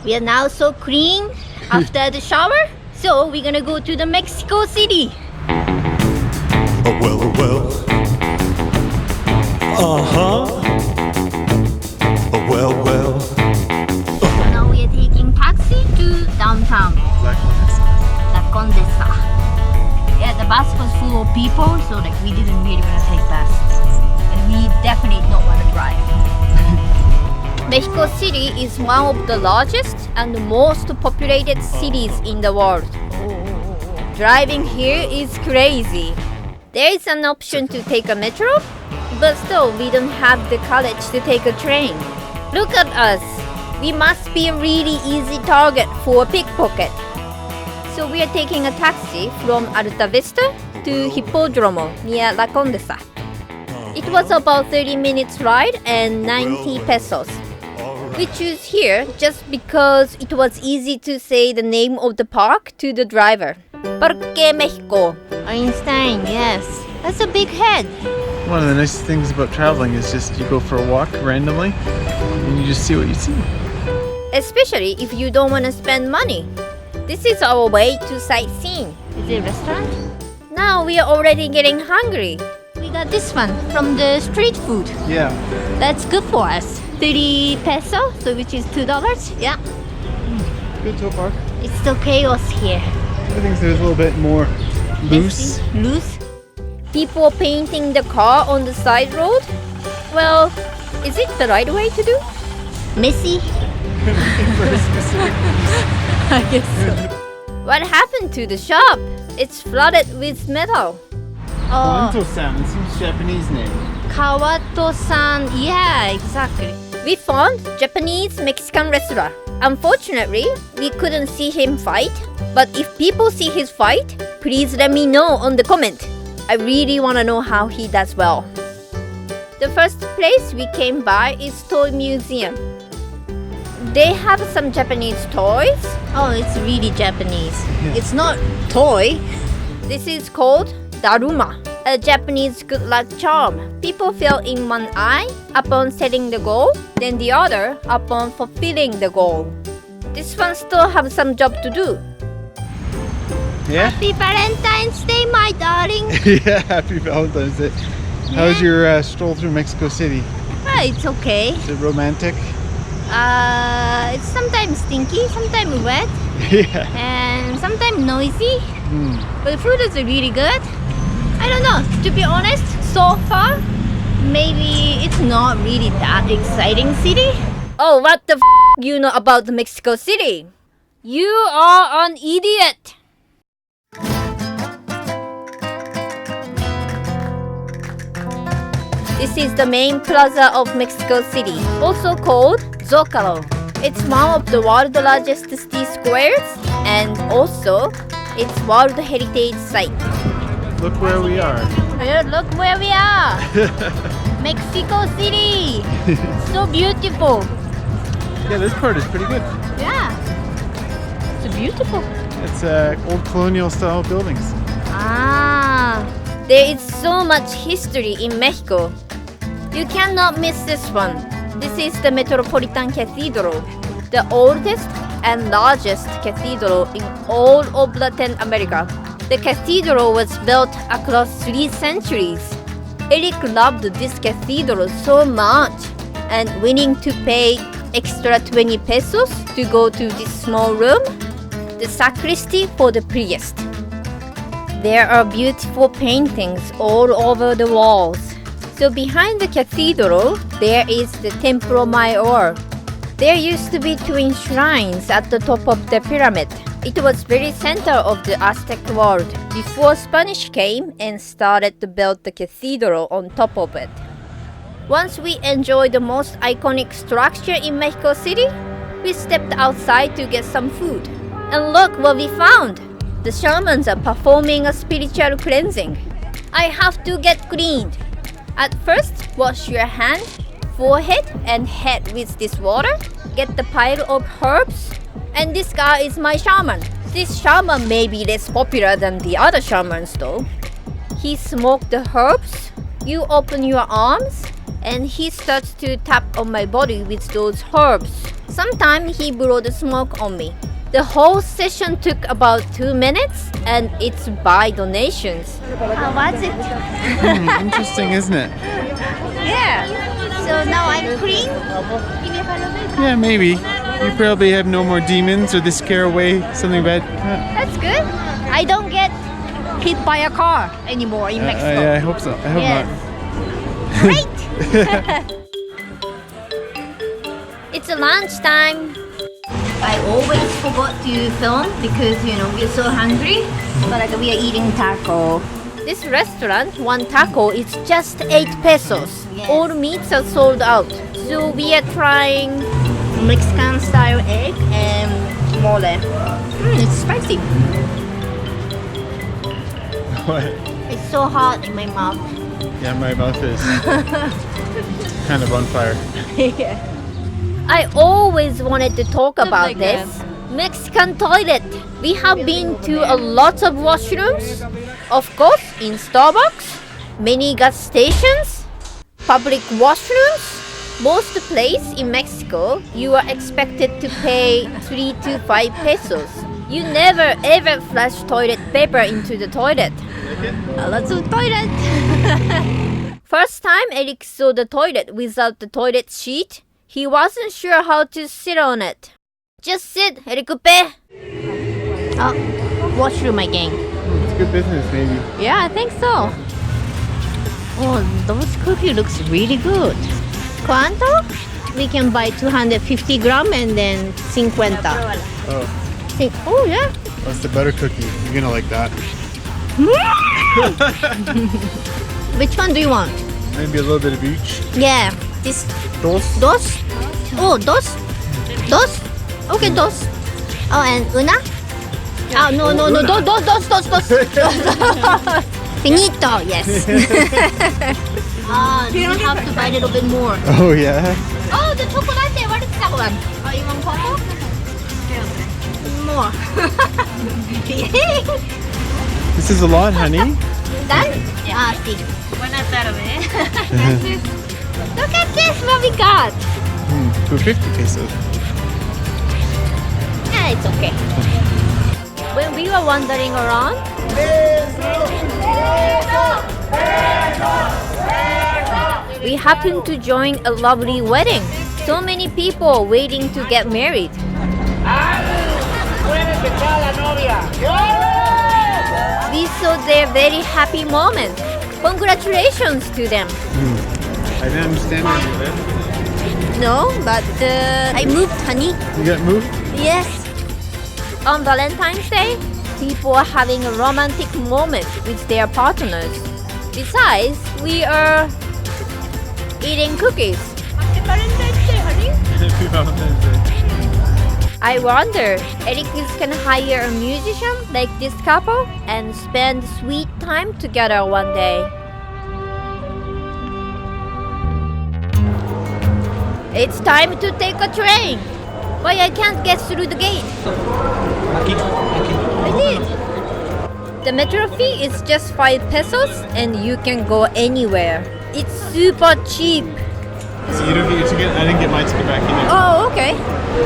We are now so clean after the shower. So we're gonna go to the Mexico City. Oh well, oh well. Uh-huh. Oh well, well. So now we are taking taxi to downtown. La Condesa. Yeah, the bus was full of people, so like we didn't really want to take bus. And we definitely don't want to drive. Mexico City is one of the largest and most populated cities in the world. Driving here is crazy. There is an option to take a metro, but still we don't have the courage to take a train. Look at us. We must be a really easy target for a pickpocket. So we are taking a taxi from Alta Vista to Hippodromo near La Condesa. It was about 30 minutes ride and 90 pesos. We choose here just because it was easy to say the name of the park to the driver. Parque Mexico. Einstein, yes. That's a big head. One of the nice things about traveling is just you go for a walk randomly and you just see what you see. Especially if you don't want to spend money. This is our way to sightseeing. Is it a restaurant? Now we are already getting hungry. We got this one from the street food. Yeah. That's good for us. 30 peso, so which is $2. Yeah. Good so far. It's still chaos here. Everything's a little bit more loose. Loose. People painting the car on the side road. Well, is it the right way to do? Messy? I guess so. What happened to the shop? It's flooded with metal. Kawato-san, it seems Japanese name. Kawato-san, yeah, exactly. We found Japanese Mexican wrestler. Unfortunately, we couldn't see him fight. But if people see his fight, please let me know on the comment. I really want to know how he does well. The first place we came by is Toy Museum. They have some Japanese toys. Oh, it's really Japanese. Yeah. It's not toy. This is called Daruma, a Japanese good luck charm. People fill in one eye upon setting the goal, then the other upon fulfilling the goal. This one still have some job to do. Yeah? Happy Valentine's Day, my darling. Yeah, happy Valentine's Day. How's your stroll through Mexico City? It's okay. Is it romantic? It's sometimes stinky, sometimes wet, Yeah. and sometimes noisy. Mm. But the food is really good. I don't know, to be honest, so far, maybe it's not really that exciting city. Oh, what the you know about the Mexico City? You are an idiot! This is the main plaza of Mexico City, also called Zocalo. It's one of the world's largest city squares, and also it's World Heritage Site. Look where we are. Look where we are! Mexico City! So beautiful! Yeah, this part is pretty good. Yeah, it's beautiful. It's old colonial style buildings. Ah, there is so much history in Mexico. You cannot miss this one. This is the Metropolitan Cathedral, the oldest and largest cathedral in all of Latin America. The cathedral was built across 3 centuries. Eric loved this cathedral so much and willing to pay extra 20 pesos to go to this small room, the sacristy for the priest. There are beautiful paintings all over the walls. So behind the cathedral, there is the Templo Mayor. There used to be twin shrines at the top of the pyramid. It was very center of the Aztec world before Spanish came and started to build the cathedral on top of it. Once we enjoyed the most iconic structure in Mexico City, we stepped outside to get some food. And look what we found! The shamans are performing a spiritual cleansing. I have to get cleaned. At first, wash your hand, forehead, and head with this water. Get the pile of herbs. And this guy is my shaman. This shaman may be less popular than the other shamans though. He smoked the herbs. You open your arms and he starts to tap on my body with those herbs. Sometimes he blows the smoke on me. The whole session took about 2 minutes, and it's by donations. How was it? Interesting, isn't it? Yeah. So now I'm clean? Yeah, maybe. You probably have no more demons or they scare away something bad. That's good. I don't get hit by a car anymore in Mexico. Yeah, I hope so. I hope Yes. not. Great! It's a lunchtime. I always forgot to film because we're so hungry. But we are eating taco. This restaurant, one taco is just 8 pesos. Yes. All meats are sold out. So we are trying Mexican style egg and mole. It's spicy. What? It's so hot in my mouth. Yeah, my mouth is kind of on fire. I always wanted to talk about like this. Mexican toilet. We have been to a lot of washrooms. Of course, in Starbucks, many gas stations, public washrooms. Most places in Mexico, you are expected to pay 3 to 5 pesos. You never ever flush toilet paper into the toilet. Let's do toilet. First time Eric saw the toilet without the toilet sheet, he wasn't sure how to sit on it. Just sit, Ericupe. Oh, washroom again. It's good business, maybe. Yeah, I think so. Oh, those cookies looks really good. ¿Cuánto? We can buy 250 gram and then 50. Oh, Oh, yeah. that's the butter cookie. You're gonna like that. Which one do you want? Maybe a little bit of each. Yeah, this Dos. dos. Oh, dos. Dos. Okay, dos. Oh, and una? Oh, no. Dos. Finito, yes. You don't have to buy a little bit more. Oh, yeah. Oh, the chocolate. What is that one? Oh, you want cocoa? More. This is a lot, honey. Done? Ah, see. Buenas tardes. Look at this, what we got. For 50 pesos. Yeah, it's okay. When we were wandering around, we happened to join a lovely wedding. So many people waiting to get married. We saw their very happy moment. Congratulations to them. I didn't understand any of it. No, but I moved, honey. You got moved? Yes. On Valentine's Day, people are having a romantic moment with their partners. Besides, we are eating cookies. Happy Valentine's Day, honey. Happy Valentine's Day. I wonder, Eric can hire a musician like this couple and spend sweet time together one day. It's time to take a train. Why I can't get through the gate? I did. The metro fee is just 5 pesos and you can go anywhere. It's super cheap. So you don't get your ticket? I didn't get my ticket back either. Oh, okay.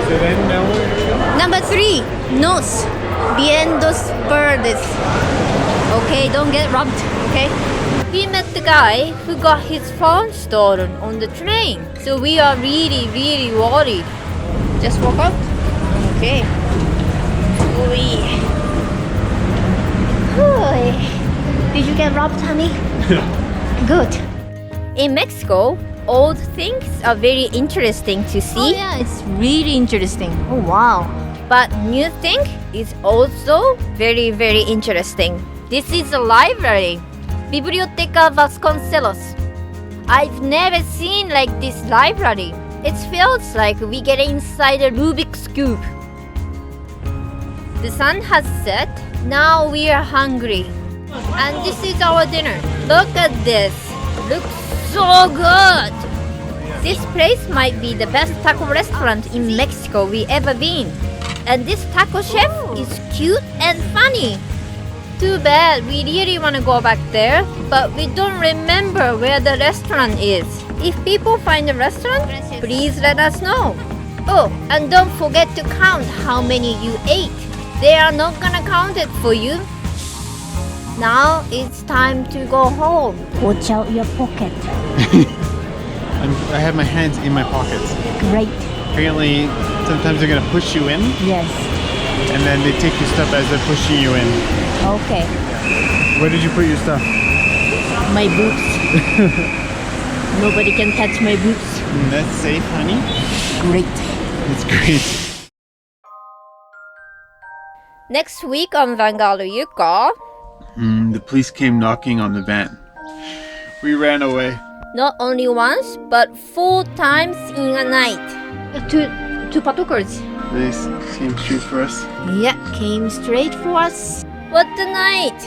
So then, now where are you going? Number 3, nos. Bien dos verdes. Okay, don't get robbed, okay? We met the guy who got his phone stolen on the train. So we are really, really worried. Just walk out. Okay. Oy. Oy. Did you get robbed, honey? Good. In Mexico, old things are very interesting to Oh see. yeah, it's really interesting. Oh wow. But new thing is also very, very interesting. This is a library. Biblioteca Vasconcelos. I've never seen like this library. It feels like we get inside a Rubik's Cube. The sun has set. Now we are hungry. And this is our dinner. Look at this. Looks so good. This place might be the best taco restaurant in Mexico we ever been. And this taco chef is cute and funny. Too bad. We really want to go back there, but we don't remember where the restaurant is. If people find the restaurant, please let us know. Oh, and don't forget to count how many you ate. They are not gonna count it for you. Now it's time to go home. Watch out your pocket. I have my hands in my pockets. Great. Apparently, sometimes they're gonna push you in, Yes. and then they take your stuff as they're pushing you in. Okay. Where did you put your stuff? My boots. Nobody can touch my boots. That's safe, honey. Great. It's great. Next week on Vanguard Yuka, The police came knocking on the van. We ran away. not only once, but 4 times in a night. Two patrollers. They came straight for us. Yeah, came straight for us. What a night!